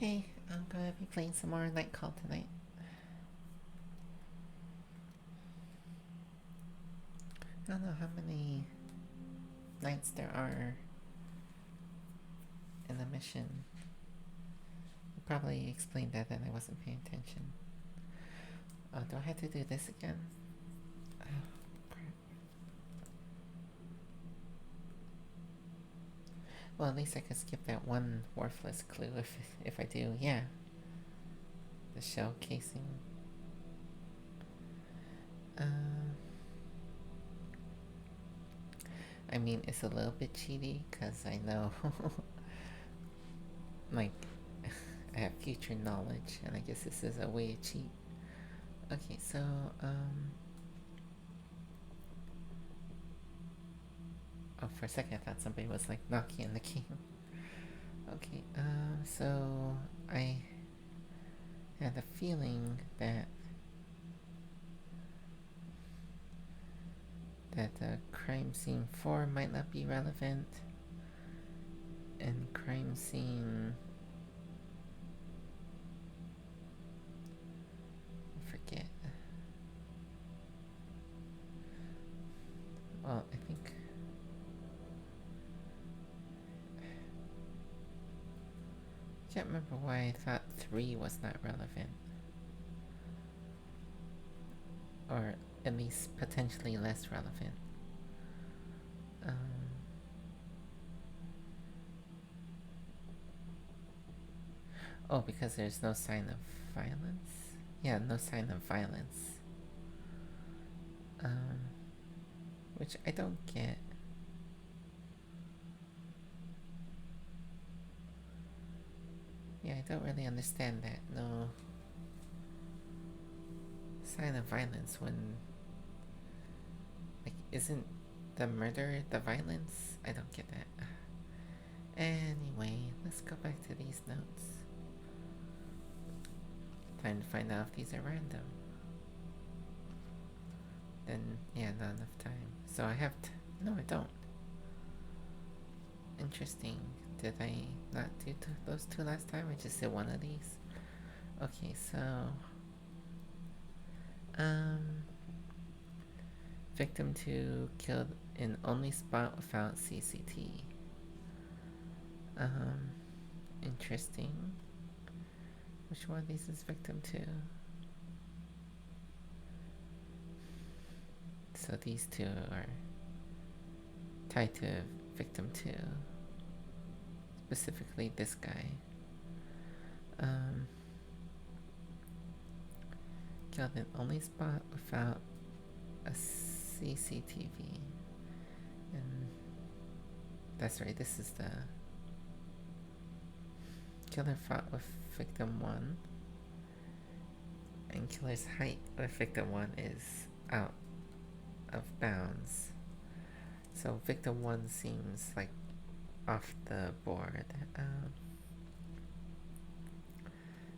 Okay, I'm gonna be playing some more Night Call tonight. I don't know how many nights there are in the mission. I probably explained that and I wasn't paying attention. Do I have to do this again? Oh, crap. Well, at least I could skip that one worthless clue if I do. Yeah. The shell casing. I mean, it's a little bit cheaty because I know, like, I have future knowledge, and I guess this is a way to cheat. Okay, so, oh, for a second I thought somebody was, like, knocking on the key. Okay, so I had a feeling that crime scene 4 might not be relevant, and crime scene... I forget. Well, I think... I can't remember why I thought 3 was not relevant. Or at least potentially less relevant. Oh, because there's no sign of violence? Yeah, no sign of violence. Which I don't get. Yeah, I don't really understand that. No sign of violence when... Like, isn't the murder the violence? I don't get that. Anyway, let's go back to these notes. Time to find out if these are random. Then, yeah, not enough time. So I have to... No, I don't. Interesting. Did I not do those two last time? I just did one of these. Okay, so... Victim 2 killed in only spot without CCT. Interesting. Which one of these is victim 2? So these two are tied to victim 2. Specifically this guy. Killed in only spot without a CCTV. And that's right, this is the... Killer fought with victim 1. And killer's height with victim 1 is out of bounds. So victim 1 seems like off the board.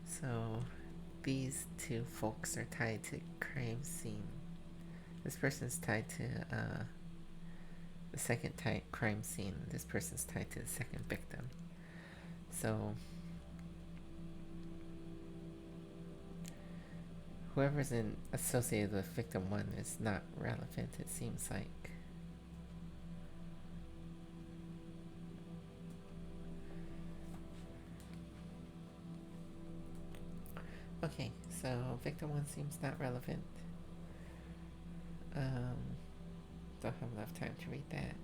So these two folks are tied to crime scene. This person's tied to the second crime scene. This person's tied to the second victim. So whoever's associated with victim 1 is not relevant, it seems like. Okay, so victim 1 seems not relevant. Don't have enough time to read that.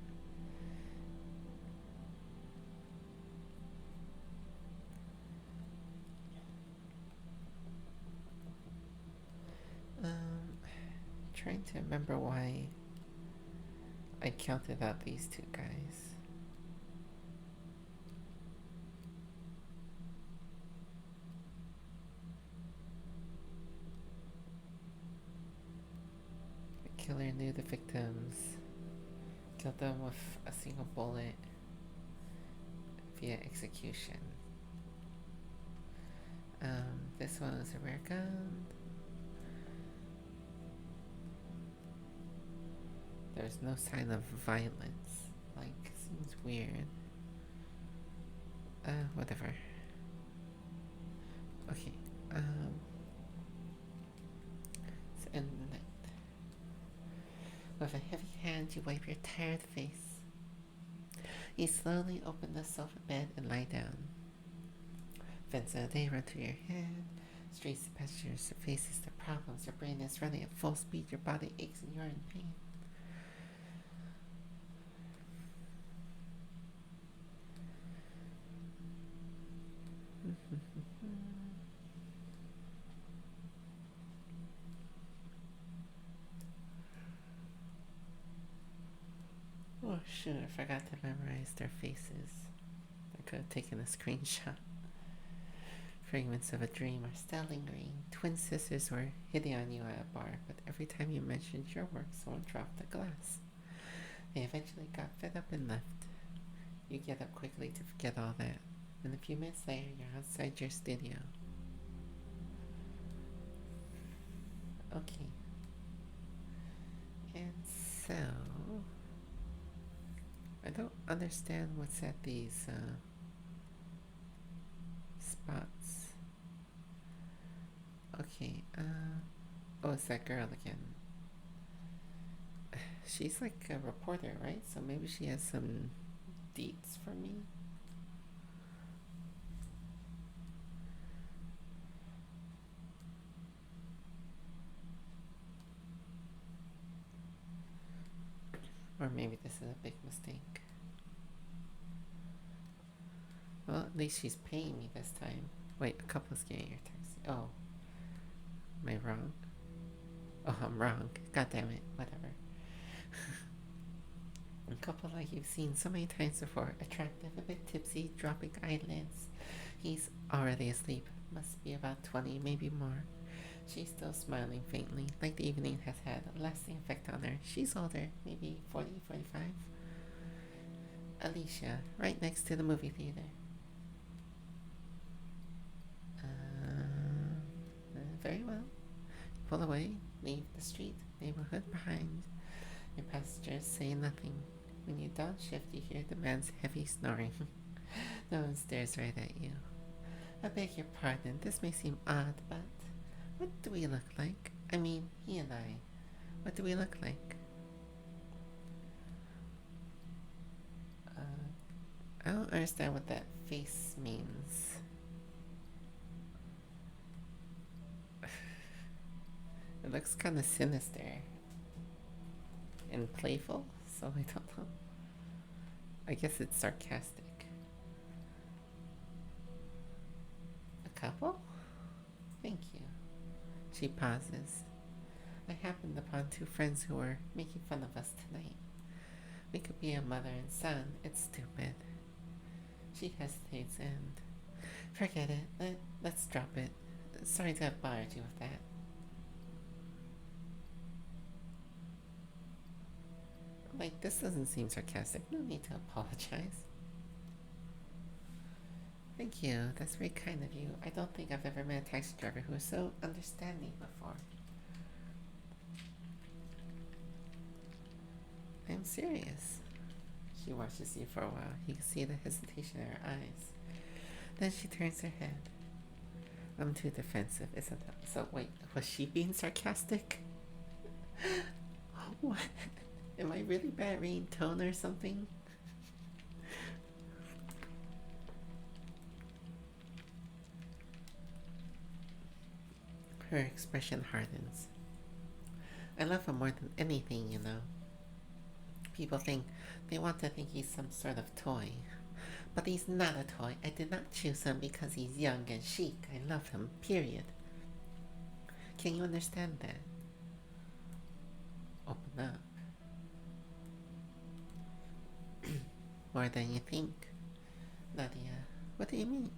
Trying to remember why I counted out these two guys. The killer knew the victims, killed them with a single bullet via execution. This one is a rare gun. There's no sign of violence. Like, seems weird. Whatever. Okay. It's the end of the night. With a heavy hand, you wipe your tired face. You slowly open the sofa bed and lie down. Events of the day run through your head. Streets, the pastures, the faces, the problems. Your brain is running at full speed. Your body aches and you're in pain. Oh shoot, I forgot to memorize their faces. I could have taken a screenshot. Fragments of a dream are still lingering. Twin sisters were hitting on you at a bar, but every time you mentioned your work, someone dropped a glass. They eventually got fed up and left. You get up quickly to forget all that, and a few minutes later, you're outside your studio. Okay. And so, I don't understand what's at these spots. Okay, oh, it's that girl again. She's like a reporter, right? So maybe she has some deets for me. Or maybe this is a big mistake. Well, at least she's paying me this time. Wait, a couple's getting your taxi. Oh. Am I wrong? Oh, I'm wrong. God damn it. Whatever. A couple like you've seen so many times before. Attractive, a bit tipsy, dropping eyelids. He's already asleep. Must be about 20, maybe more. She's still smiling faintly, like the evening has had a lasting effect on her. She's older, maybe 40, 45. Alicia, right next to the movie theater. Very well. Pull away, leave the street, neighborhood behind. Your passengers say nothing. When you downshift, you hear the man's heavy snoring. No one stares right at you. I beg your pardon, this may seem odd, but what do we look like? I mean, he and I. What do we look like? I don't understand what that face means. It looks kind of sinister and playful, so I don't know. I guess it's sarcastic. A couple? Thank you. She pauses. I happened upon two friends who were making fun of us tonight. We could be a mother and son. It's stupid. She hesitates and... Forget it. Let's drop it. Sorry to have bothered you with that. Like, this doesn't seem sarcastic. No need to apologize. Thank you. That's very kind of you. I don't think I've ever met a taxi driver who was so understanding before. I'm serious. She watches you for a while. You can see the hesitation in her eyes. Then she turns her head. I'm too defensive, isn't I? So wait, was she being sarcastic? What? Am I really bad reading tone or something? Her expression hardens. I love him more than anything, you know. People think they want to think he's some sort of toy. But he's not a toy. I did not choose him because he's young and chic. I love him, period. Can you understand that? Open up. More than you think. Nadia, what do you mean?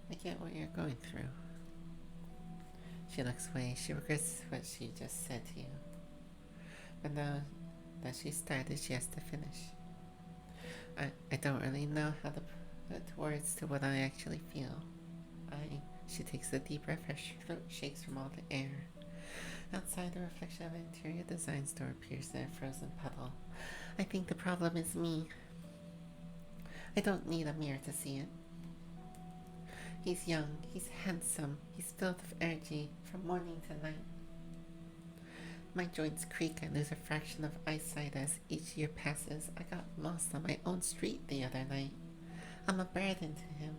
I get what you're going through. She looks away. She regrets what she just said to you. But now that she started, she has to finish. I don't really know how to put words to what I actually feel. She takes a deep breath, her throat shakes from all the air. Outside, the reflection of an interior design store appears in a frozen puddle. I think the problem is me. I don't need a mirror to see it. He's young, he's handsome, he's filled with energy from morning to night. My joints creak, I lose a fraction of eyesight as each year passes. I got lost on my own street the other night. I'm a burden to him.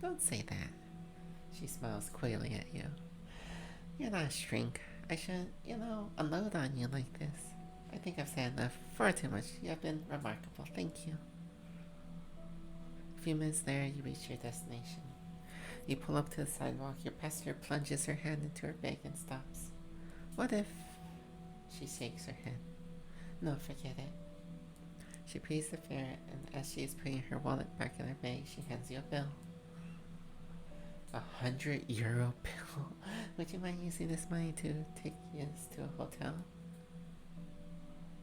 Don't say that. She smiles coyly at you. You're not a shrink. I shouldn't, unload on you like this. I think I've said enough. Far too much. You have been remarkable. Thank you. A few minutes later, you reach your destination. You pull up to the sidewalk. Your passenger plunges her hand into her bag and stops. What if... She shakes her head. No, forget it. She pays the fare, and as she is putting her wallet back in her bag, she hands you a bill. €100 bill. Would you mind using this money to take us to a hotel?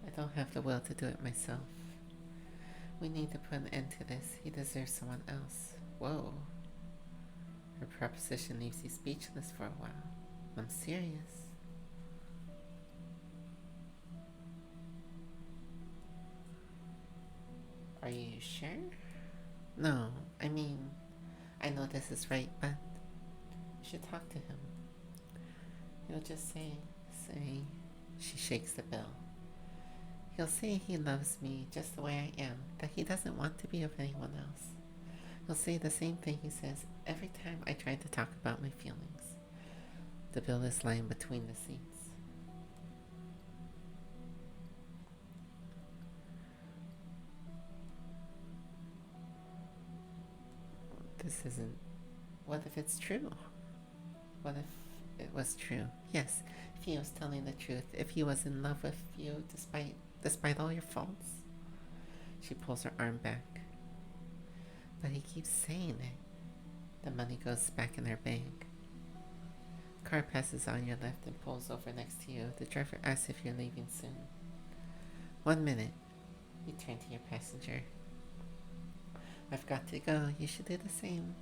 I don't have the will to do it myself. We need to put an end to this. He deserves someone else. Whoa. Her proposition leaves you speechless for a while. I'm serious. Are you sure? No, I mean, I know this is right, but you should talk to him. He'll just say, she shakes the bill. He'll say he loves me just the way I am, that he doesn't want to be with anyone else. He'll say the same thing he says every time I try to talk about my feelings. The bill is lying between the seats. This isn't... What if it's true? What if it was true? Yes, if he was telling the truth, if he was in love with you despite all your faults. She pulls her arm back. But he keeps saying it. The money goes back in her bag. Car passes on your left and pulls over next to you. The driver asks if you're leaving soon. 1 minute. You turn to your passenger. I've got to go. You should do the same.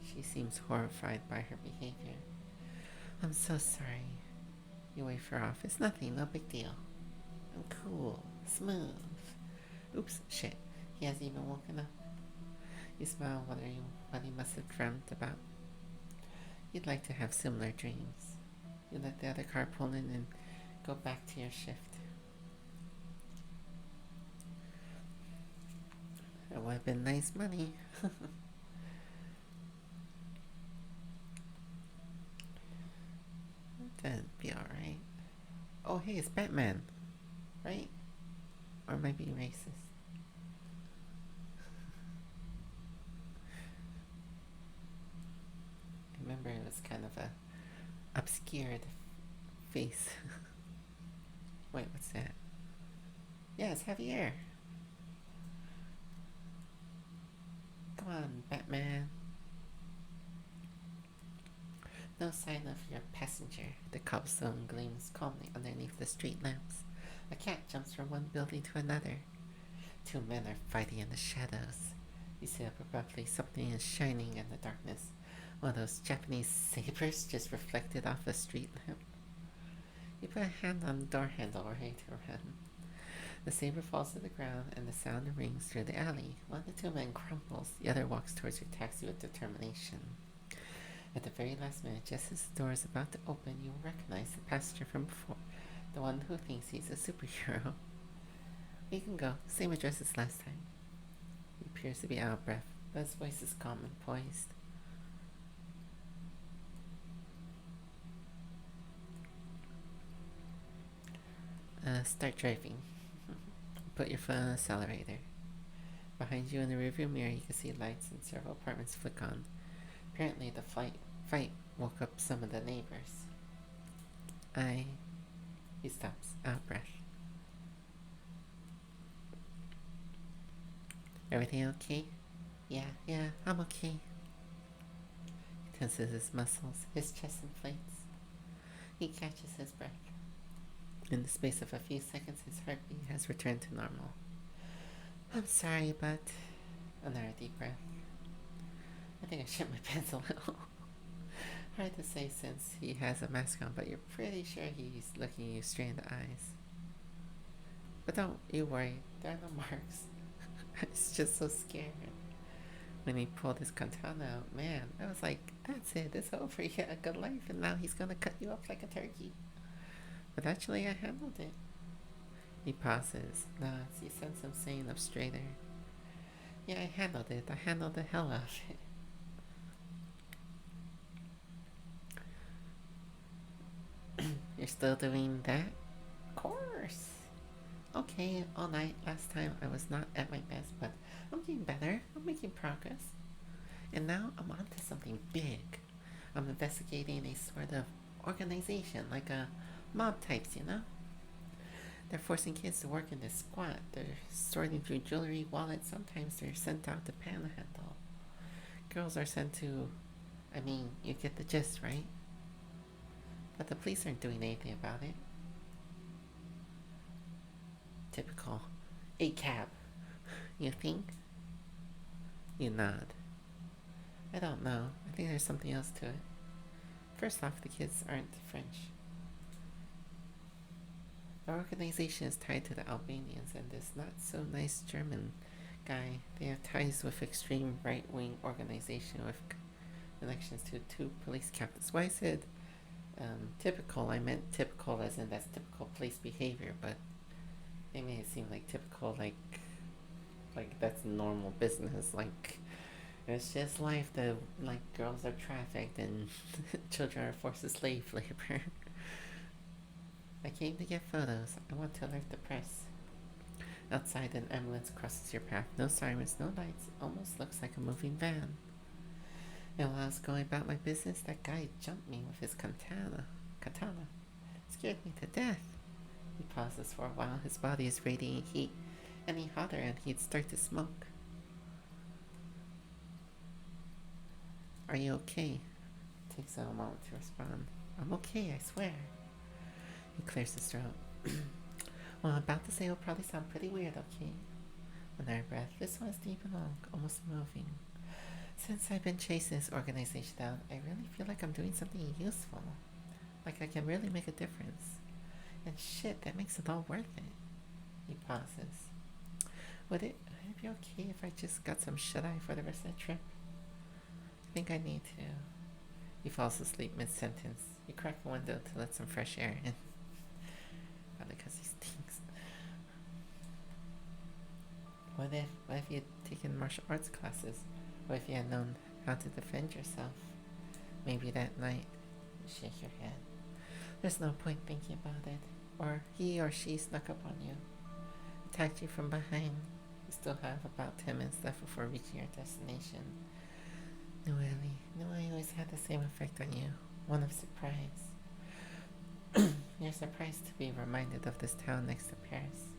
She seems horrified by her behavior. I'm so sorry. You wave her off. It's nothing, no big deal. I'm cool, smooth. Oops, shit. He hasn't even woken up. You smile, wondering what he must have dreamt about. You'd like to have similar dreams. You let the other car pull in and go back to your shift. It would have been nice money. That'd be alright. Oh, hey, it's Batman. Right? Or am I being racist? I remember it was kind of a obscured face. Wait, what's that? Yeah, it's Javier. Come on, Batman. No sign of your passenger. The cobblestone gleams calmly underneath the street lamps. A cat jumps from one building to another. Two men are fighting in the shadows. You sit up abruptly. Something is shining in the darkness. One of those Japanese sabers just reflected off a street lamp. You put a hand on the door handle, ready to run. The saber falls to the ground, and the sound rings through the alley. One of the two men crumbles. The other walks towards your taxi with determination. At the very last minute, just as the door is about to open, you recognize the passenger from before, the one who thinks he's a superhero. We can go. Same address as last time. He appears to be out of breath, but his voice is calm and poised. Start driving. Put your foot on the accelerator. Behind you in the rearview mirror, you can see lights and several apartments flick on. Apparently the fight woke up some of the neighbors. He stops, out of breath. Everything okay? Yeah, I'm okay. He tenses his muscles, his chest inflates. He catches his breath. In the space of a few seconds, his heartbeat has returned to normal. I'm sorry, but... Another deep breath. I think I shit my pants a little. Hard to say since he has a mask on, but you're pretty sure he's looking you straight in the eyes. But don't you worry, there are no marks. I was just so scared when he pulled his katana out. Man, I was like, that's it, it's over. He had a good life, and now he's gonna cut you up like a turkey. But actually, I handled it. He pauses, nods, he sense him saying up straighter. Yeah, I handled it. I handled the hell out of it. You're still doing that? Of course. Okay, all night. Last time I was not at my best, but I'm getting better. I'm making progress. And now I'm on to something big. I'm investigating a sort of organization, like a mob types, you know? They're forcing kids to work in this squat. They're sorting through jewelry, wallets. Sometimes they're sent out to panhandle. Girls are sent to... I mean, you get the gist, right? But the police aren't doing anything about it. Typical. A cab. You think? You nod. I don't know. I think there's something else to it. First off, the kids aren't French. The organization is tied to the Albanians and this not-so-nice German guy. They have ties with extreme right-wing organization with connections to 2 police captains. Why I said typical, I meant typical as in that's typical police behavior, but they made it seem like typical, like that's normal business, like it's just life that like girls are trafficked and children are forced to slave labor. I came to get photos. I want to alert the press. Outside, an ambulance crosses your path. No sirens, no lights. Almost looks like a moving van. And while I was going about my business, that guy jumped me with his katana. Scared me to death. He pauses for a while. His body is radiating heat. Any hotter and he'd start to smoke. Are you okay? Takes a moment to respond. I'm okay, I swear. He clears his throat. What I'm about to say will probably sound pretty weird, okay? Another breath. This one's deep and long, almost moving. Since I've been chasing this organization down, I really feel like I'm doing something useful. Like I can really make a difference. And shit, that makes it all worth it. He pauses. Would it be okay if I just got some shut-eye for the rest of the trip? I think I need to. He falls asleep mid-sentence. He cracked the window to let some fresh air in. Probably because he stinks. What if you had taken martial arts classes? What if you had known how to defend yourself? Maybe that night. You shake your head. There's no point thinking about it. Or he or she snuck up on you. Attacked you from behind. You still have about 10 minutes left before reaching your destination. No, Ellie. No, I always had the same effect on you. One of surprise. You're surprised to be reminded of this town next to Paris.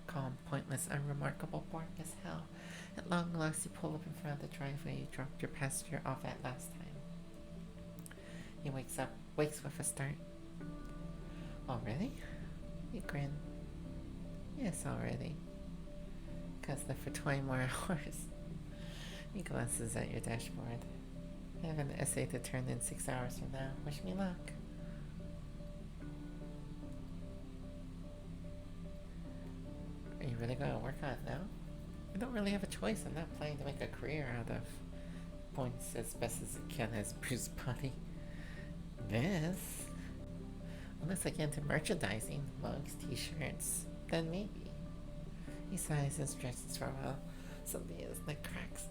Calm, pointless, unremarkable, boring as hell. At long last, you pull up in front of the driveway you dropped your passenger off at last time. He wakes with a start. Already? You grin. Yes, already. Because they're for 20 more hours. He glances at your dashboard. I have an essay to turn in 6 hours from now. Wish me luck. Are you really going to work on it now? I don't really have a choice. I'm not planning to make a career out of points as best as it can as Bruce Body. This? Unless I get into merchandising, mugs, t-shirts, then maybe. He sighs and stretches for a while. Something in his neck cracks.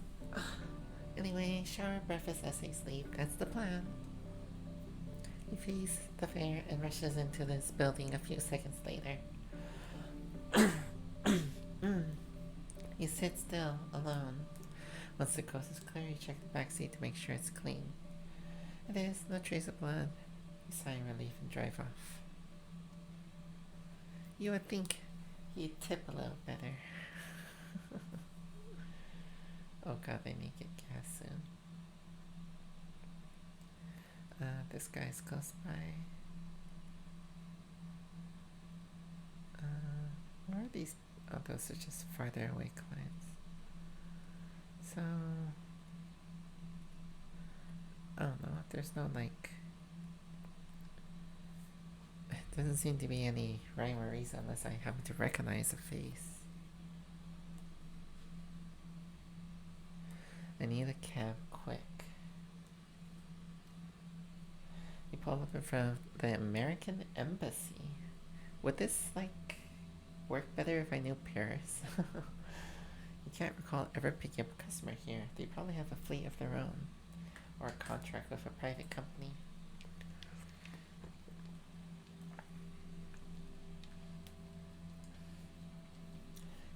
Anyway, shower, breakfast, essay, sleep. That's the plan. He fees the fare and rushes into this building a few seconds later. He sits still, alone. Once the coast is clear, you check the back seat to make sure it's clean. It is, no trace of blood. You sigh in relief and drive off. You would think he'd tip a little better. Oh god, they may get gas soon. This guy's close by. Where are these? Oh, those are just farther away clients. So, I don't know. There's no like. Doesn't seem to be any rhyme or reason unless I happen to recognize a face. I need a cab quick. You pull up in front of the American Embassy. Would this, work better if I knew Paris? You can't recall ever picking up a customer here. They probably have a fleet of their own. Or a contract with a private company.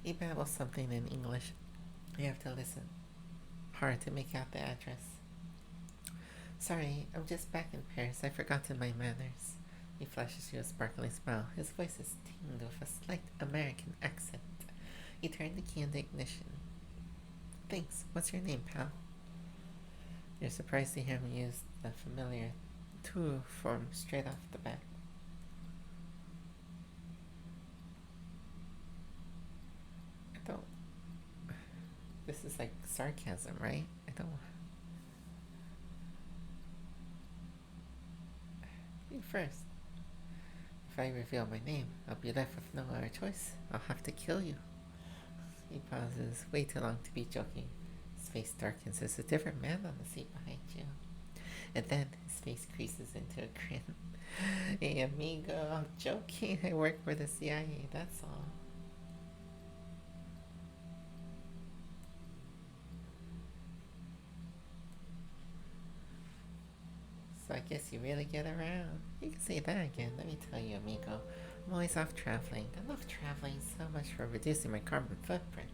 He babbles something in English. You have to listen. Hard to make out the address. Sorry, I'm just back in Paris. I've forgotten my manners. He flashes you a sparkling smile. His voice is tinged with a slight American accent. You turn the key in the ignition. Thanks. What's your name, pal? You're surprised to hear him use the familiar tu form straight off the bat. I don't... This is like sarcasm, right? I don't... You first. If I reveal my name, I'll be left with no other choice. I'll have to kill you. He pauses, way too long to be joking. His face darkens. There's a different man on the seat behind you. And then his face creases into a grin. Hey, amigo, I'm joking. I work for the CIA, that's all. So I guess you really get around. You can say that again. Let me tell you, amigo. I'm always off traveling. I love traveling so much for reducing my carbon footprint.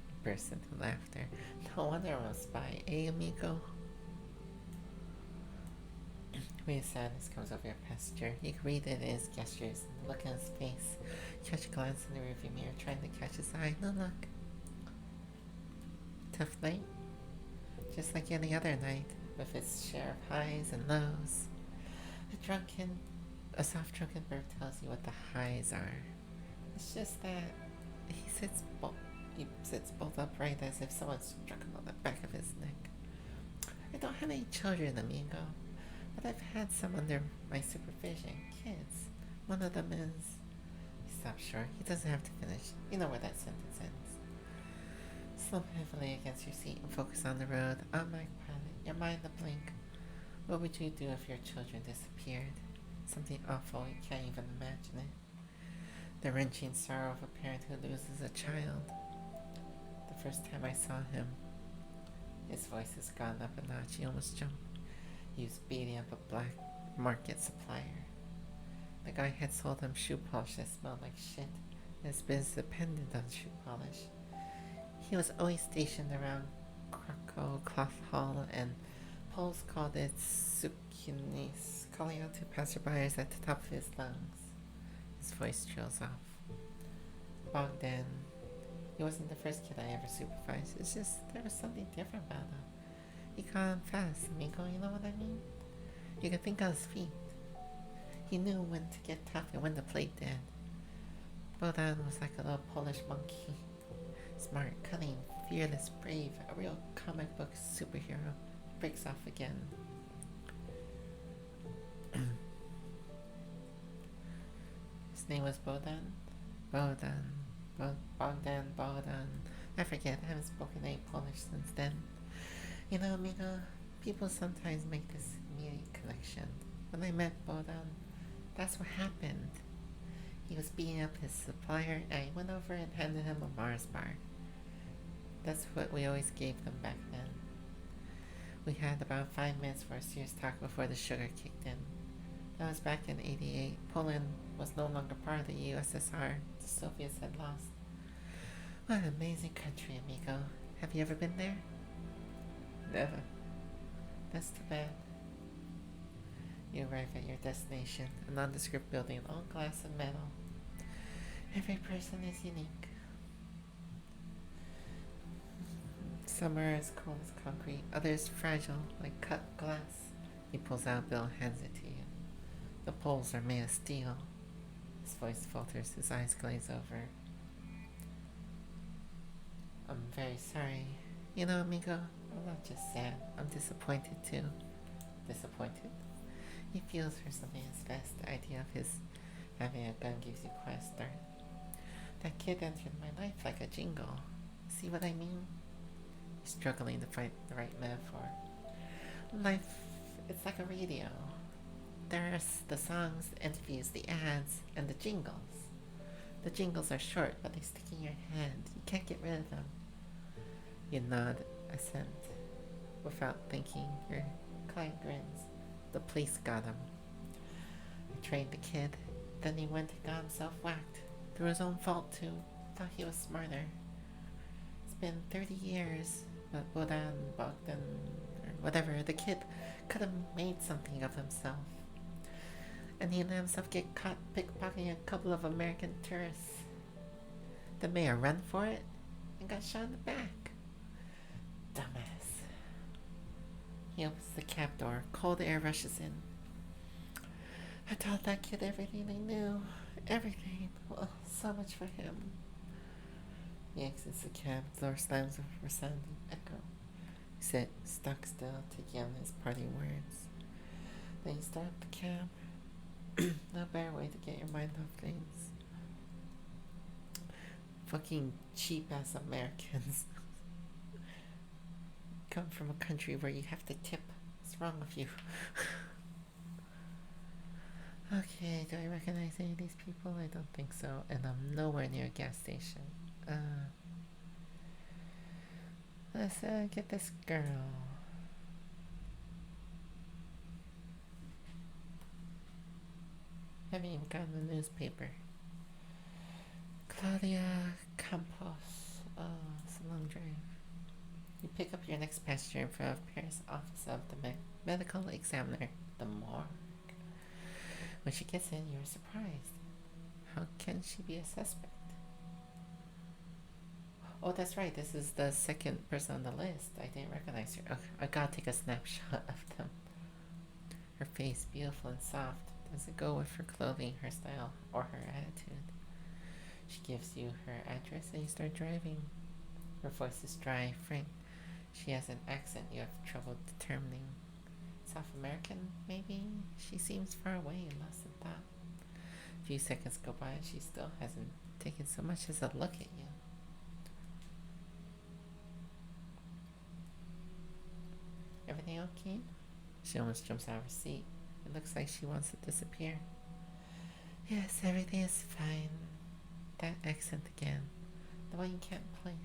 He bursts into laughter. No wonder I'm a spy, eh, amigo? A wave of sadness comes over your passenger. You can read it in his gestures and the look on his face. You catch a glance in the rearview mirror, trying to catch his eye. No luck. Tough night? Just like any other night, with its share of highs and lows. A soft drunken bird tells you what the highs are. It's just that he sits bolt upright as if someone struck him on the back of his neck. I don't have any children, amigo, but I've had some under my supervision. Kids. One of them is... He stops short. He doesn't have to finish. You know where that sentence ends. Slump heavily against your seat and focus on the road. Automatic pilot, your mind a blink. What would you do if your children disappeared? Something awful, you can't even imagine it. The wrenching sorrow of a parent who loses a child. The first time I saw him, his voice has gone up a notch. He almost jumped. He was beating up a black market supplier. The guy had sold him shoe polish that smelled like shit. His business depended on shoe polish. He was always stationed around Krakow Cloth Hall, and Poles called it Sukinis, calling out to passerbyers at the top of his lungs. His voice trails off. Bogdan, he wasn't the first kid I ever supervised. It's just there was something different about him. He caught on fast, amigo, you know what I mean? You could think on his feet. He knew when to get tough and when to play dead. Bogdan was like a little Polish monkey. Smart, cunning, fearless, brave, a real comic book superhero. Breaks off again. His name was Bogdan? Bogdan. I forget, I haven't spoken any Polish since then. You know, amigo, people sometimes make this immediate connection. When I met Bogdan, that's what happened. He was beating up his supplier, and I went over and handed him a Mars bar. That's what we always gave them back then. We had about 5 minutes for a serious talk before the sugar kicked in. That was back in '88. Poland was no longer part of the USSR. The Soviets had lost. What an amazing country, amigo. Have you ever been there? Never. That's too bad. You arrive at your destination, a nondescript building, all glass and metal. Every person is unique. Some are as cold as concrete, others fragile, like cut glass. He pulls out a bill and hands it to you. The poles are made of steel. His voice falters, his eyes glaze over. I'm very sorry. You know, amigo, I'm not just sad, I'm disappointed too. Disappointed? He feels for something as vast, the idea of his Having a gun gives you quite a start. That kid entered my life like a jingle. See what I mean? Struggling to find the right metaphor. Life, it's like a radio. There's the songs, the interviews, the ads, and the jingles. The jingles are short, but they stick in your head. You can't get rid of them. You nod assent. Without thinking, your client grins. The police got him. I trained the kid. Then he went and got himself whacked. Through his own fault, too. Thought he was smarter. It's been 30 years. But Bodan, Bogdan, or whatever, the kid could have made something of himself. And he let himself get caught pickpocketing a couple of American tourists. The mayor ran for it and got shot in the back. Dumbass. He opens the cab door. Cold air rushes in. I taught that kid everything they knew. Everything. Well, so much for him. He exits the cab. The door slams with a resounding echo. He sits stuck still, taking on his parting words. Then you start up the cab. No better way to get your mind off things. Fucking cheap ass Americans. Come from a country where you have to tip. What's wrong with you? Okay, do I recognize any of these people? I don't think so. And I'm nowhere near a gas station. Let's get this girl. Haven't even gotten the newspaper. Claudia Campos. Oh, it's a long drive. You pick up your next passenger in front of Paris office of the medical examiner, the morgue. When she gets in, you're surprised. How can she be a suspect? Oh, that's right. This is the second person on the list. I didn't recognize her. Okay, I gotta take a snapshot of them. Her face, beautiful and soft. Does it go with her clothing, her style, or her attitude? She gives you her address and you start driving. Her voice is dry, frank. She has an accent you have trouble determining. South American, maybe? She seems far away, lost in thought. A few seconds go by and she still hasn't taken so much as a look at you. Everything okay? She almost jumps out of her seat. It looks like she wants to disappear. Yes, everything is fine. That accent again. The one you can't place.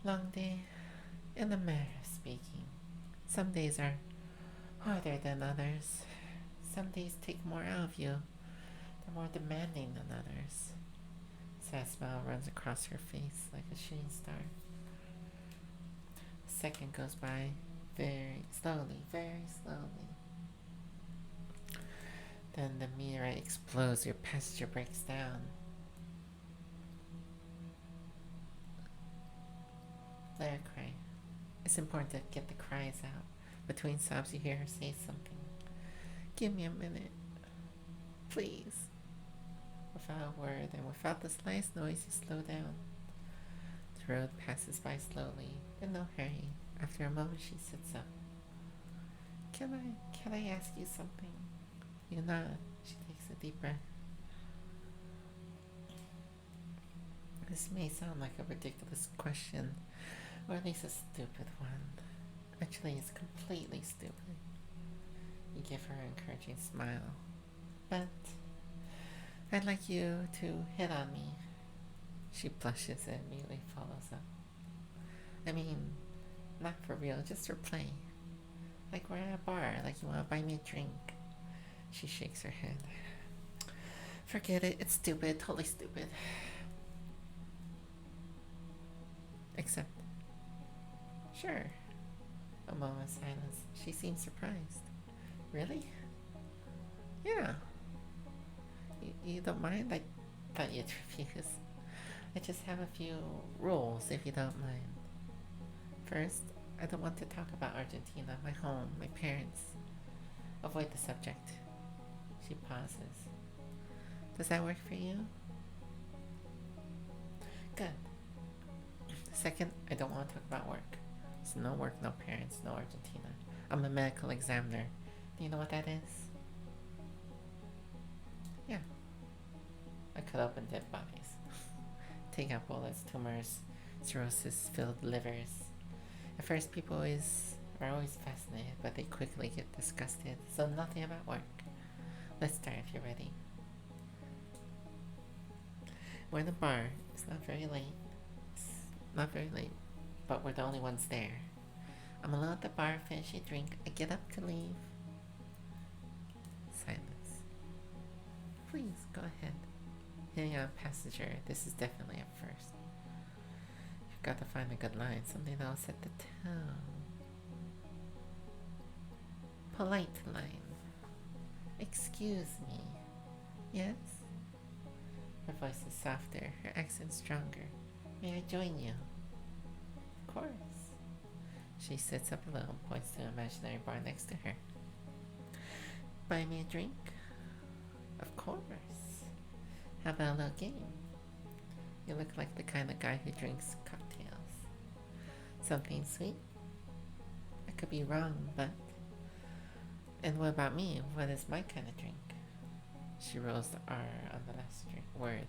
Long day. In the matter of speaking. Some days are harder than others. Some days take more out of you. They're more demanding than others. A sad smile runs across her face like a shooting star. A second goes by very slowly, very slowly. Then the meteorite explodes, your passenger breaks down. Let her cry. It's important to get the cries out. Between sobs you hear her say something. Give me a minute. Please. Without a word and without the slightest noise, you slow down. The road passes by slowly, in no hurry. After a moment she sits up. Can I ask you something? You nod. She takes a deep breath. This may sound like a ridiculous question, or at least a stupid one. Actually, it's completely stupid. You give her an encouraging smile. But I'd like you to hit on me. She blushes and immediately follows up. I mean, not for real, just for play. Like we're at a bar, like you want to buy me a drink. She shakes her head. Forget it, it's stupid, totally stupid. Except, sure. A moment of silence. She seems surprised. Really? Yeah. You don't mind? I thought you'd refuse. I just have a few rules, if you don't mind. First, I don't want to talk about Argentina, my home, my parents. Avoid the subject. She pauses. Does that work for you? Good. Second, I don't want to talk about work. So no work, no parents, no Argentina. I'm a medical examiner. Do you know what that is? Yeah. I cut open dead bodies. Take out bullets, tumors, cirrhosis-filled livers. At first, people are always fascinated, but they quickly get disgusted, so nothing about work. Let's start if you're ready. We're in a bar. It's not very late. But we're the only ones there. I'm alone at the bar, finish a drink. I get up to leave. Silence. Please, go ahead. Hitting on a passenger. This is definitely a first. You've got to find a good line, something that'll set the tone. Polite line. Excuse me. Yes? Her voice is softer, her accent stronger. May I join you? Of course. She sits up a little and points to an imaginary bar next to her. Buy me a drink? Of course. How about a little game? You look like the kind of guy who drinks cocktails. Something sweet? I could be wrong, but... And what about me? What is my kind of drink? She rolls the R on the last word.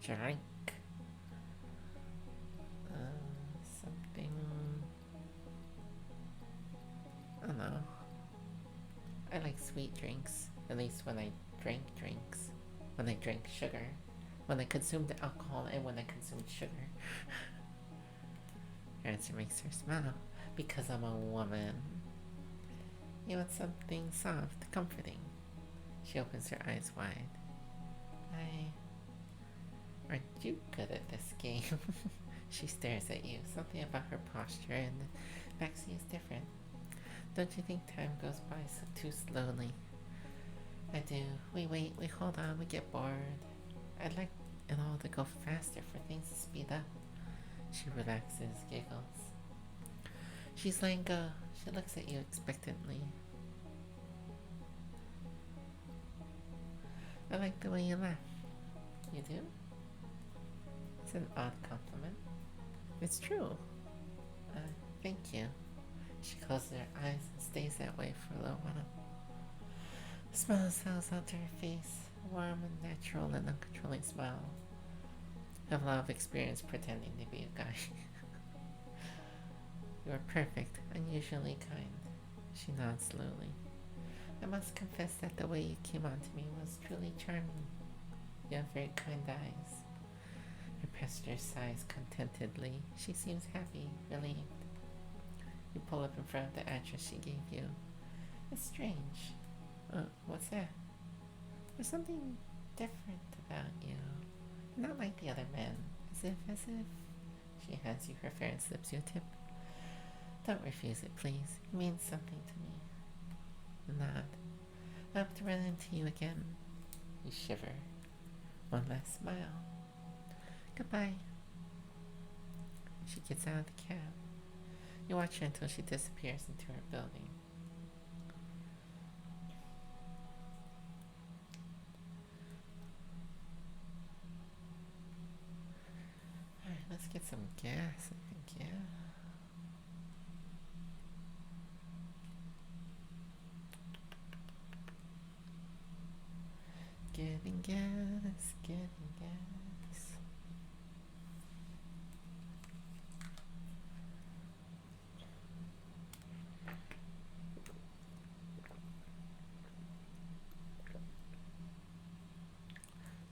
Drink. Something... I don't know. I like sweet drinks. At least when I drank drinks. When I drank sugar. When I consumed alcohol and when I consumed sugar. Her answer makes her smile. Because I'm a woman. You want something soft, comforting. She opens her eyes wide. Aren't you good at this game? She stares at you. Something about her posture and the backseat is different. Don't you think time goes by so too slowly? I do. We wait, we hold on, we get bored. I'd like it all to go faster for things to speed up. She relaxes, giggles. She's letting go. She looks at you expectantly. I like the way you laugh. You do? It's an odd compliment. It's true. Thank you. She closes her eyes and stays that way for a little while. The smile settles onto her face, a warm and natural and uncontrolling smile. I have a lot of experience pretending to be a guy. You are perfect, unusually kind. She nods slowly. I must confess that the way you came on to me was truly charming. You have very kind eyes. Her passenger sighs contentedly. She seems happy, relieved. You pull up in front of the address she gave you. It's strange. What's that? There's something different about you. Not like the other men. As if. She hands you her fair and slips you a tip. Don't refuse it, please. It means something to me. Nod. I hope to run into you again. You shiver. One last smile. Goodbye. She gets out of the cab. You watch her until she disappears into her building. Alright, let's get some gas, I think, yeah. Getting gas, getting gas.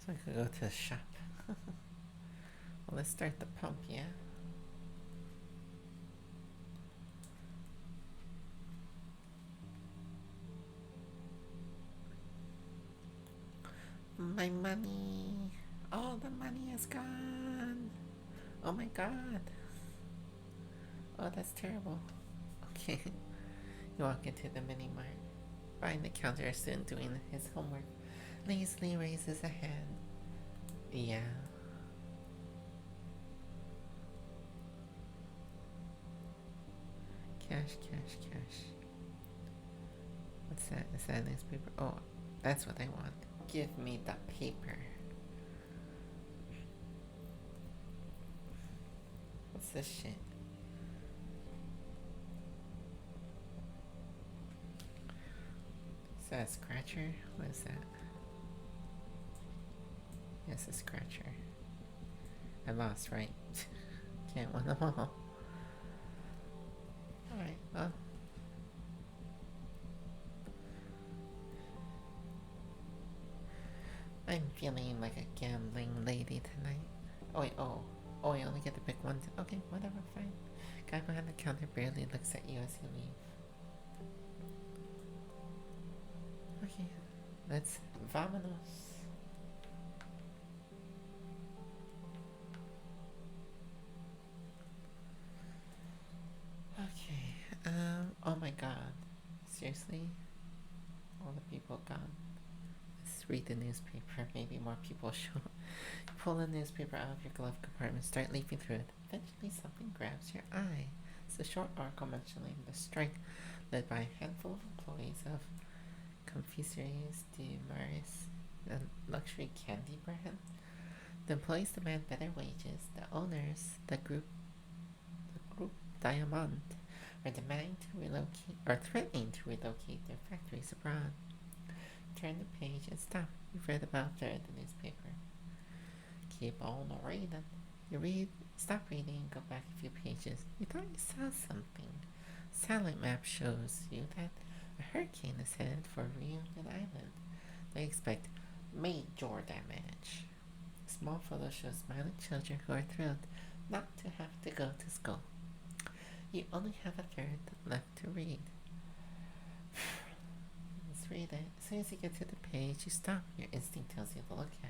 So I could go to the shop. Well, let's start the pump, yeah? My money. All the money is gone. Oh my god. Oh, that's terrible. Okay. You walk into the mini mart. Behind the counter, a student doing his homework lazily raises a hand. Yeah. Cash, cash, cash. What's that? Is that a newspaper? Oh, that's what I want. Give me the paper. What's this shit? Is that a scratcher? What is that? Yes, a scratcher. I lost, right? Can't win them all. Alright, well. I'm feeling like a gambling lady tonight. Oh wait, oh, I only get to pick one. Okay, whatever, fine. Guy behind the counter barely looks at you as you leave. Okay, let's vamonos. Okay, oh my god. Seriously? All the people gone. Let's read the newspaper. Maybe more people show up. You pull the newspaper out of your glove compartment, start leafing through it. Eventually something grabs your eye. It's a short article mentioning the strike led by a handful of employees of Confiseries de Maris, a luxury candy brand. The employees demand better wages. The owners, the group Diamond, are demanding to relocate or threatening to relocate their factories abroad. Turn the page and stop. You've read about there in the newspaper. Keep on reading. You read, stop reading, and go back a few pages. You thought you saw something. Satellite map shows you that a hurricane is headed for Reunion Island. They expect major damage. A small photo shows smiling children who are thrilled not to have to go to school. You only have a third left to read. Let's read it. As soon as you get to the page, you stop. Your instinct tells you to look at.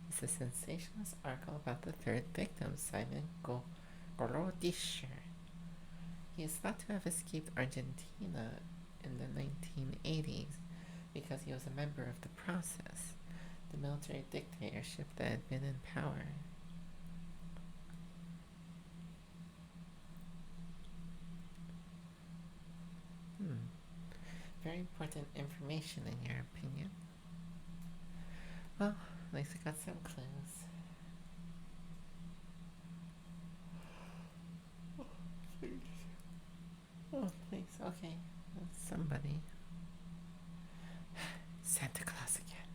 It's a sensationalist article about the third victim, Simon Gorodischer. He is thought to have escaped Argentina in the 1980s because he was a member of the Process, the military dictatorship that had been in power. Very important information in your opinion. Well, at least I got some clues. Oh, please. Oh, please. Okay. Somebody. Santa Claus again.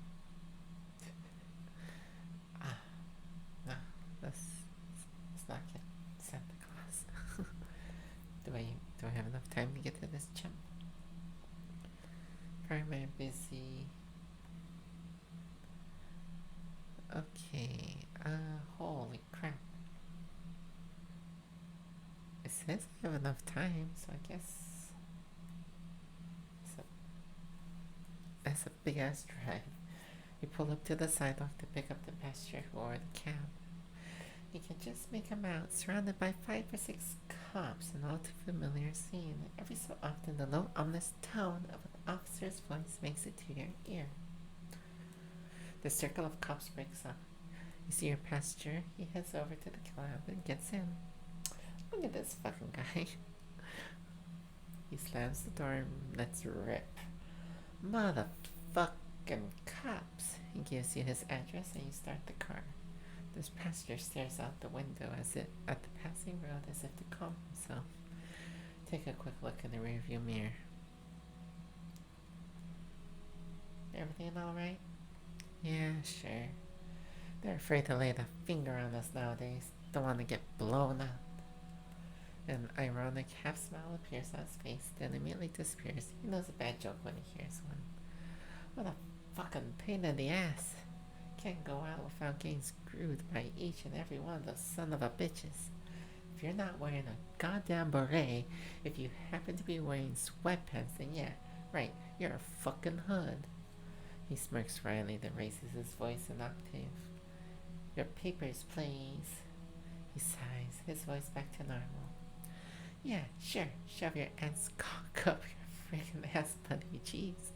No. Let's not get Santa Claus. Do I have enough time to get to this chimp? Very busy. Okay, holy crap. It says I have enough time, so I guess that's a big ass drive. You pull up to the sidewalk to pick up the passenger or the cab. You can just make him out, surrounded by 5 or 6 cops, an all too familiar scene. Every so often, the low, ominous tone of an officer's voice makes it to your ear. The circle of cops breaks up. You see your passenger. He heads over to the cab and gets in. Look at this fucking guy. He slams the door and lets rip. Motherfucking cops. He gives you his address and you start the car. This passenger stares out the window at the passing road as if to calm himself. Take a quick look in the rearview mirror. Everything alright? Yeah, sure. They're afraid to lay the finger on us nowadays. Don't want to get blown up. An ironic half smile appears on his face, then immediately disappears. He knows a bad joke when he hears one. What a fucking pain in the ass. Can't go out without getting screwed by each and every one of those son of a bitches. If you're not wearing a goddamn beret, if you happen to be wearing sweatpants, then yeah, right, you're a fucking hood. He smirks wryly, then raises his voice an octave. Your papers, please. He sighs, his voice back to normal. Yeah, sure, shove your aunt's cock up your friggin' ass, buddy, jeez.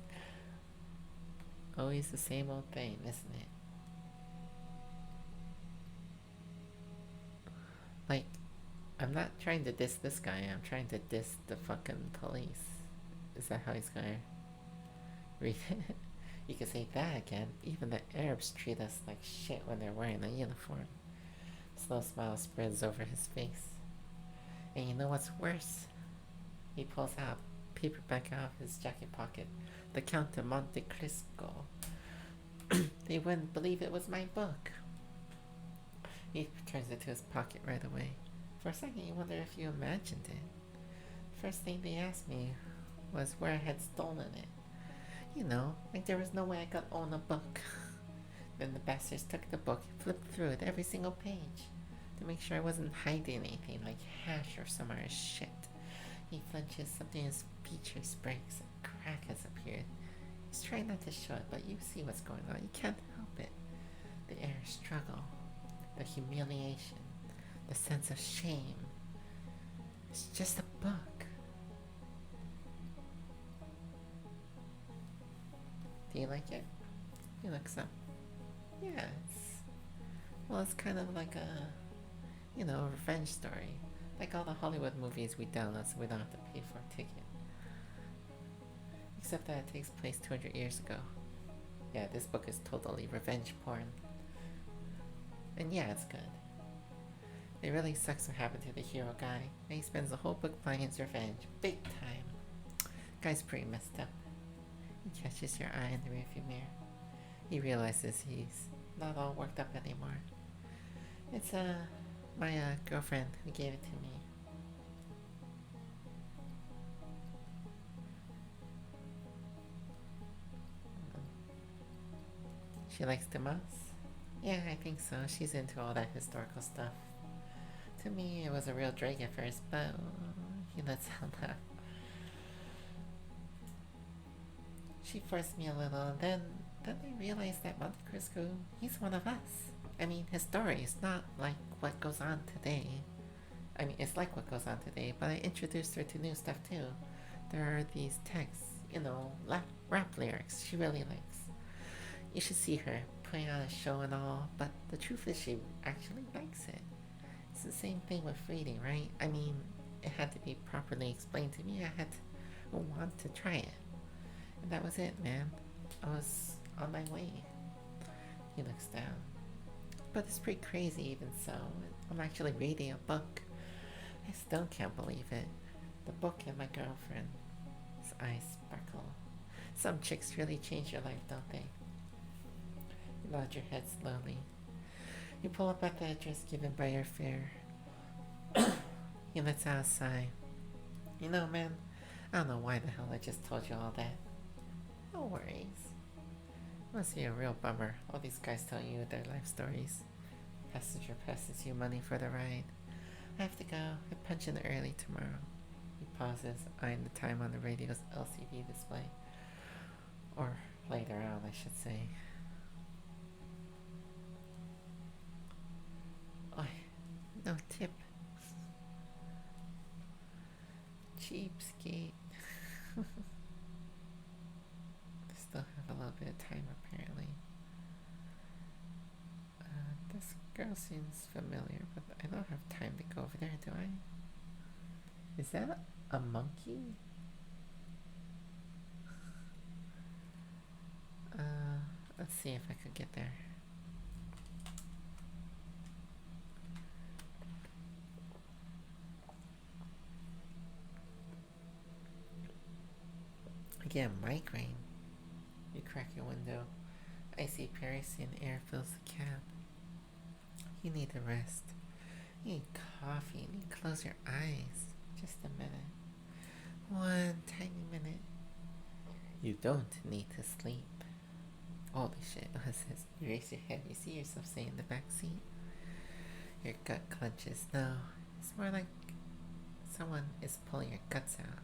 Always the same old thing, isn't it? Like, I'm not trying to diss this guy, I'm trying to diss the fucking police. Is that how he's gonna read it? You can say that again. Even the Arabs treat us like shit when they're wearing a uniform. A slow smile spreads over his face. And you know what's worse? He pulls out a paperback out of his jacket pocket, The Count of Monte Cristo. They wouldn't believe it was my book. He turns it to his pocket right away. For a second, you wonder if you imagined it. First thing they asked me was where I had stolen it. You know, like there was no way I could own a book. Then the bastards took the book and flipped through it every single page to make sure I wasn't hiding anything like hash or some other shit. He flinches, something in his features breaks, a crack has appeared. He's trying not to show it, but you see what's going on. You can't help it. The air of struggle, the humiliation, the sense of shame. It's just a book. Do you like it? He looks up. Yeah, it's kind of like a revenge story. Like all the Hollywood movies we download so we don't have to pay for a ticket. Except that it takes place 200 years ago. Yeah, this book is totally revenge porn. And yeah, it's good. It really sucks what happened to the hero guy. And he spends the whole book planning his revenge. Big time. Guy's pretty messed up. He catches your eye in the rearview mirror. He realizes he's not all worked up anymore. It's my girlfriend who gave it to me. She likes the mouse? Yeah, I think so. She's into all that historical stuff. To me, it was a real drag at first, but he lets out laugh. She forced me a little, and then I realized that Monte Cristo, he's one of us. I mean, his story is not like what goes on today. I mean, it's like what goes on today, but I introduced her to new stuff too. There are these texts, rap lyrics she really likes. You should see her putting on a show and all, but the truth is she actually likes it. It's the same thing with reading, right? I mean, it had to be properly explained to me. I had to want to try it. And that was it, man. I was on my way. He looks down. But it's pretty crazy even so. I'm actually reading a book. I still can't believe it. The book and my girlfriend. His eyes sparkle. Some chicks really change your life, don't they? You nod your head slowly. You pull up at the address given by your fare. He lets out a sigh. You know, man, I don't know why the hell I just told you all that. No worries. Must be a real bummer. All these guys telling you their life stories. Passenger passes you money for the ride. I have to go. I punch in early tomorrow. He pauses, eyeing the time on the radio's LCD display. Or later on, I should say. Oh, no tip. Cheapskate. Still have a little bit of time apparently. This girl seems familiar, but I don't have time to go over there, do I? Is that a monkey? Let's see if I could get there. Again, migraine. You crack your window. Icy Parisian air fills the cab. You need a rest. You need coffee. You need to close your eyes. Just a minute. One tiny minute. You don't need to sleep. Holy shit, what's this? You raise your head. You see yourself sitting in the back seat. Your gut clenches. No, it's more like someone is pulling your guts out.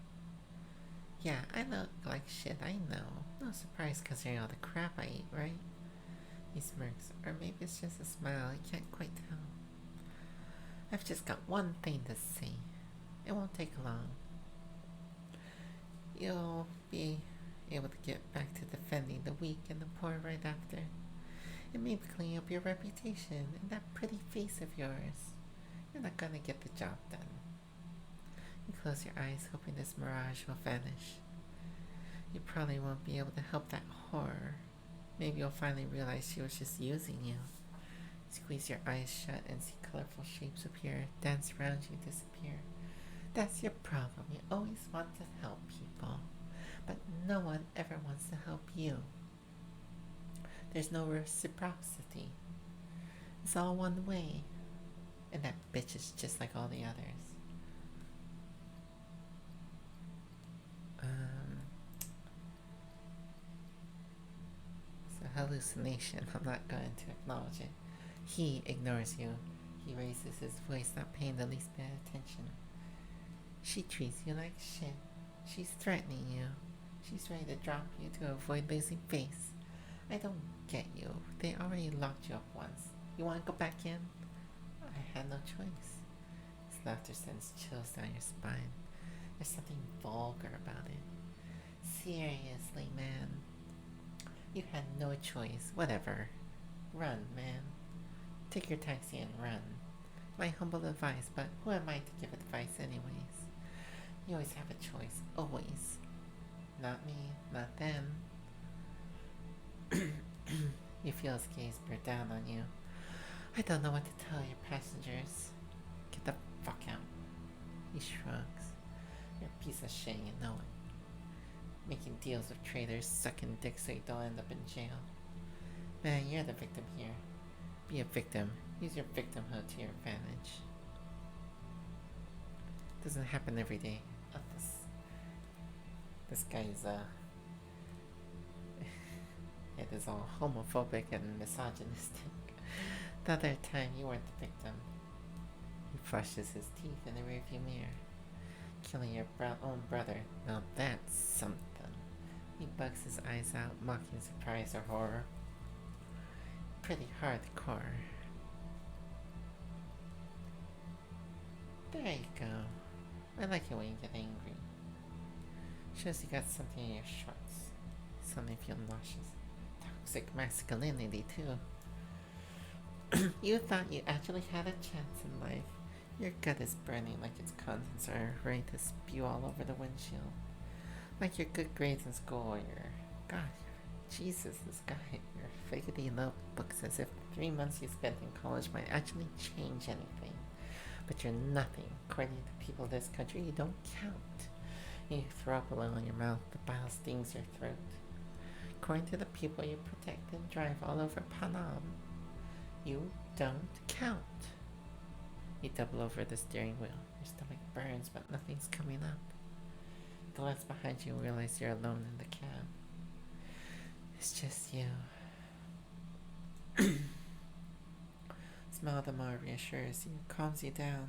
Yeah, I look like shit, I know. No surprise considering all the crap I eat, right? He smirks. Or maybe it's just a smile, I can't quite tell. I've just got one thing to say. It won't take long. You'll be able to get back to defending the weak and the poor right after. And maybe clean up your reputation and that pretty face of yours. You're not gonna get the job done. You close your eyes, hoping this mirage will vanish. You probably won't be able to help that horror. Maybe you'll finally realize she was just using you. Squeeze your eyes shut and see colorful shapes appear, dance around you, disappear. That's your problem. You always want to help people. But no one ever wants to help you. There's no reciprocity. It's all one way. And that bitch is just like all the others. It's a hallucination. I'm not going to acknowledge it. He ignores you. He raises his voice, not paying the least bit of attention. She treats you like shit. She's threatening you. She's ready to drop you to avoid losing face. I don't get you. They already locked you up once. You want to go back in? I had no choice. His laughter sends chills down your spine. There's something vulgar about it. Seriously, man. You had no choice. Whatever. Run, man. Take your taxi and run. My humble advice, but who am I to give advice anyways? You always have a choice. Always. Not me, not them. You feel his gaze bear down on you. I don't know what to tell your passengers. Get the fuck out. He shrugs. You're a piece of shit, you know it. Making deals with traitors, sucking dick so you don't end up in jail. Man, you're the victim here. Be a victim. Use your victimhood to your advantage. Doesn't happen every day. Oh, this guy's it is all homophobic and misogynistic. The other time you weren't the victim. He flushes his teeth in the rearview mirror. Killing your own brother. Now that's something. He bugs his eyes out, mocking surprise or horror. Pretty hardcore. There you go. I like it when you get angry. Shows you got something in your shorts. Something feel nauseous. Toxic masculinity, too. You thought you actually had a chance in life. Your gut is burning like its contents are ready to spew all over the windshield. Like your good grades in school or your... God, Jesus, this guy. Your fakety notebooks as if the 3 months you spent in college might actually change anything. But you're nothing. According to people of this country, you don't count. You throw up a little in your mouth, the bile stings your throat. According to the people you protect and drive all over Panam, you don't count. You double over the steering wheel. Your stomach burns, but nothing's coming up. Glance behind you and realize you're alone in the cab. It's just you. Smile the more reassures you, calms you down.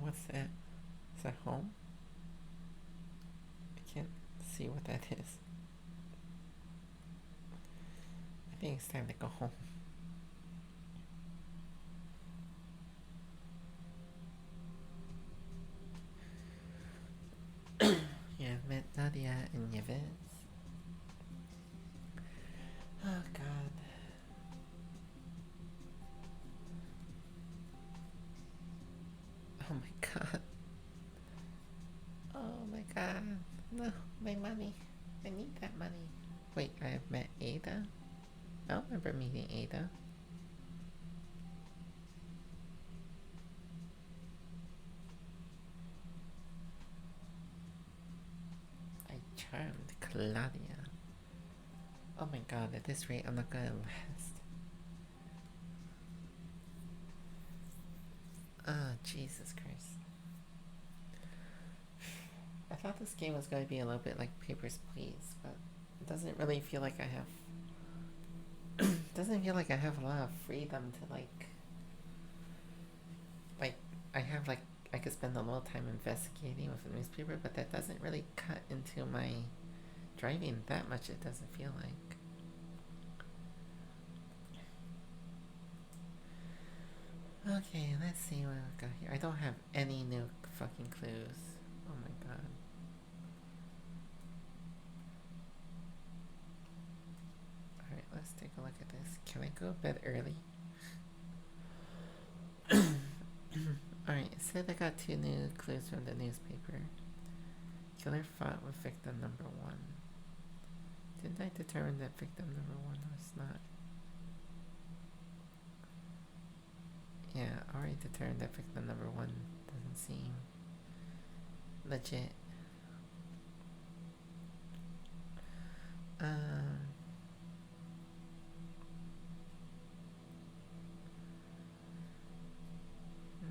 What's that? Is that home? I can't see what that is. I think it's time to go home. Yeah, I've met Nadia and Yves. Oh God. Oh my God. Oh my God. No, my money. I need that money. Wait, I have met Ada? I don't remember meeting Ada. I charmed Claudia. Oh my God, at this rate I'm not gonna last. Oh, Jesus Christ. I thought this game was going to be a little bit like Papers, Please, but it doesn't really feel like I have... doesn't feel like I have a lot of freedom to I have I could spend a little time investigating with a newspaper, but that doesn't really cut into my driving that much, it doesn't feel like. Okay, let's see what we've got here. I don't have any new fucking clues. Oh my God. Alright, let's take a look at this. Can I go to bed early? Alright, it said I got 2 new clues from the newspaper. Killer fought with victim number 1. Didn't I determine that victim number 1 was not Yeah, already determined that victim number 1 doesn't seem legit.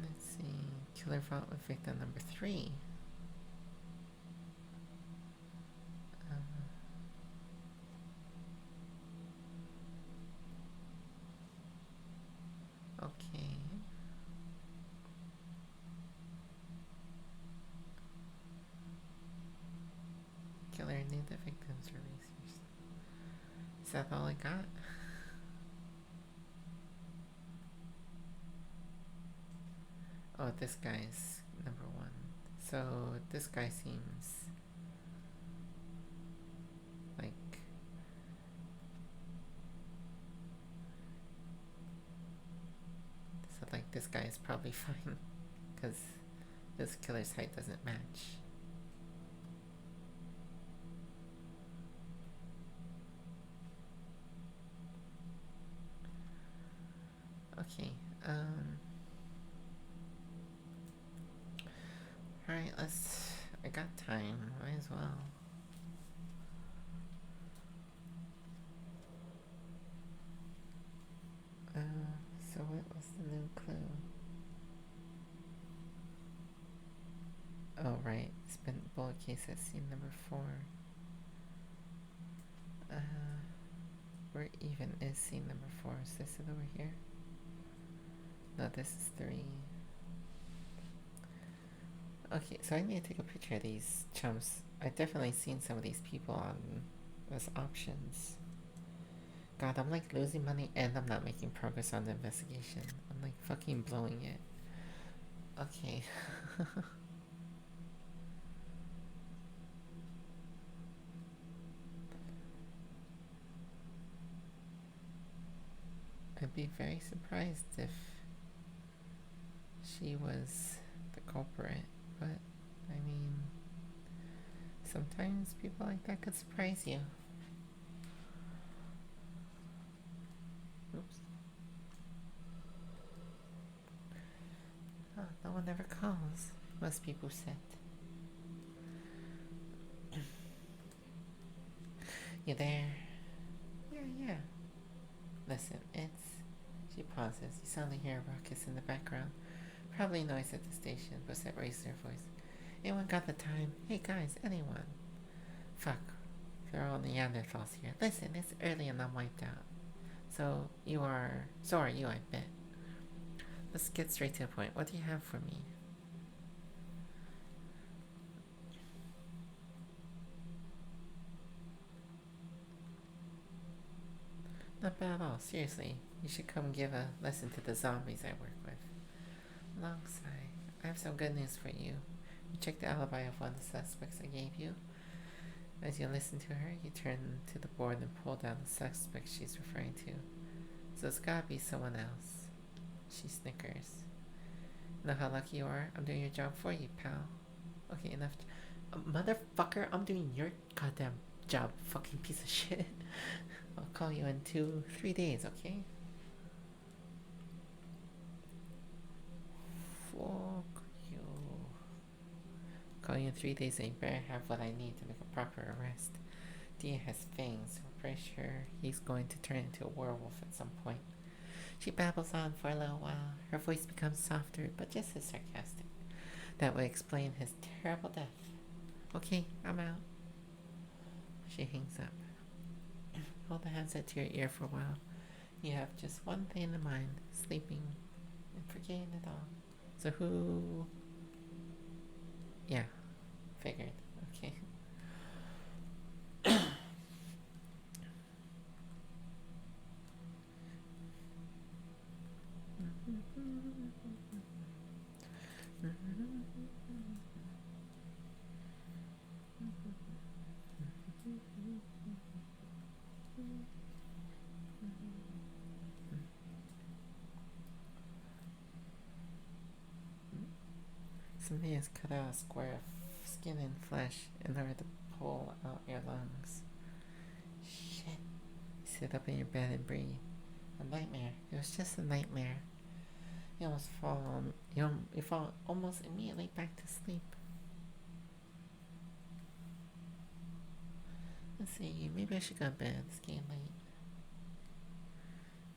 Let's see. Killer fought with victim number 3. Okay. Killer knew the victims were racers. Is that all I got? Oh, this guy's number 1. So this guy seems like this guy is probably fine because this killer's height doesn't match. Okay. Alright, I got time. Might as well. So what was the new clue? Oh, right. Spent bullet case at scene number 4. Where even is scene number 4? Is this it over here? No, this is 3. Okay, so I need to take a picture of these chumps. I've definitely seen some of these people on as options. God, I'm like losing money and I'm not making progress on the investigation. I'm like fucking blowing it. Okay. I'd be very surprised if she was the culprit, but I mean, sometimes people like that could surprise you. Oops. Oh, no one ever calls. Must be Bousset. You there? Yeah. Listen, it's... She pauses. You suddenly hear a ruckus in the background. Probably noise at the station. Bousset raises her voice. Anyone got the time? Hey guys, anyone? Fuck. They're all Neanderthals here. Listen, it's early and I'm wiped out. So are you, I bet. Let's get straight to the point. What do you have for me? Not bad at all. Seriously, you should come give a lesson to the zombies I work with. Long sigh. I have some good news for you. You checked the alibi of one of the suspects I gave you. As you listen to her, you turn to the board and pull down the suspect she's referring to. So it's gotta be someone else. She snickers. Know how lucky you are? I'm doing your job for you, pal. Okay, enough. Motherfucker, I'm doing your goddamn job, fucking piece of shit. I'll call you in 2-3 days, okay? Fuck you. Call you in 3 days and you better have what I need to make a proper arrest. Dia has fangs. We're pretty sure he's going to turn into a werewolf at some point. She babbles on for a little while. Her voice becomes softer, but just as sarcastic. That would explain his terrible death. Okay, I'm out. She hangs up. Hold the handset to your ear for a while. You have just one thing in mind, sleeping and forgetting it all. So who... Yeah, figured. Okay. Somebody has cut out a square of skin and flesh in order to pull out your lungs. Shit. Sit up in your bed and breathe. A nightmare. It was just a nightmare. You almost fall. You fall almost immediately back to sleep. Let's see. Maybe I should go to bed. It's getting late.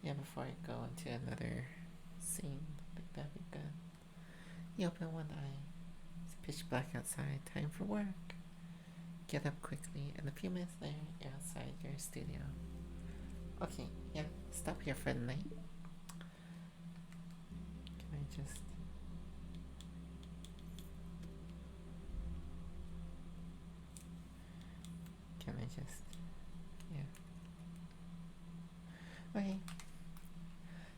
Yeah, before I go into another scene, I think that'd be good. You open one eye. It's pitch black outside. Time for work. Get up quickly, and a few minutes later, you're outside your studio. Okay, yeah, stop here for the night. Can I just... Yeah. Okay.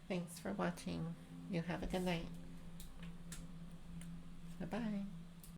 Thanks for watching. You have a good night. Bye-bye.